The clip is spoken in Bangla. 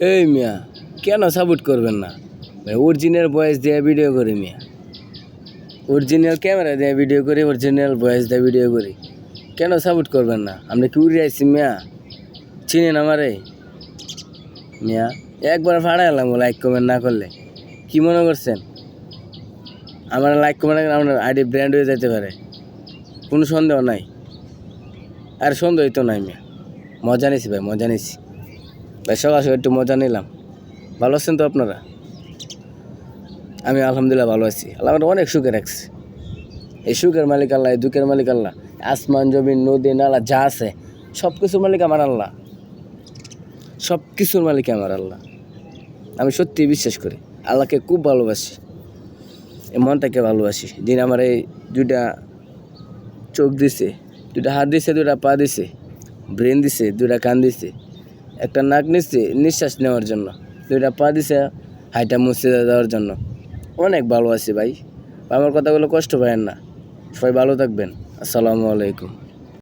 এই মিয়া কেন সাপোর্ট করবেন না ভাই? অরিজিনাল ভয়েস দিয়ে ভিডিও করি মিয়া, অরিজিনাল ক্যামেরা দিয়ে ভিডিও করি, অরিজিনাল ভয়েস দিয়ে ভিডিও করি। কেন সাপোর্ট করবেন না? আপনি কি উড়ে আইসি মিয়া? চিনেন আমারে মিয়া? একবার ফাড়াইলাম লাইক কমেন্ট না করলে। কি মনে করছেন আমার লাইক কমেন্ট আপনার আইডি ব্র্যান্ড হয়ে যেতে পারে? কোনো সন্দেহ নাই। আর সন্দেহই তো নাই মিয়া। মজা নিছি ভাই, মজা নিছি ভাই, সকাল সকাল একটু মজা নিলাম। ভালো আছেন তো আপনারা? আমি আলহামদুলিল্লাহ ভালো আছি। আল্লাহ আমাকে অনেক সুখে রাখছে। এই সুখের মালিক আল্লাহ, এই দুঃখের মালিক আল্লাহ। আসমান জমিন নদী নালা যা আছে সব কিছুর মালিক আমার আল্লাহ, সব কিছুর মালিক আমার আল্লাহ। আমি সত্যি বিশ্বাস করি, আল্লাহকে খুব ভালোবাসি, এই মনটাকে ভালোবাসি। দিন আমার এই দুইটা চোখ দিছে, দুইটা হাত দিছে, দুইটা পা দিছে, ব্রেন দিছে, দুইটা কান দিছে, একটা নাক নিচ্ছে নিঃশ্বাস নেওয়ার জন্য, দুইটা পা দিছে হাইটা মুছে দেওয়ার জন্য। অনেক ভালো আছি ভাই। আমার কথাগুলো কষ্ট পাবেন না। সবাই ভালো থাকবেন। আসসালামু আলাইকুম।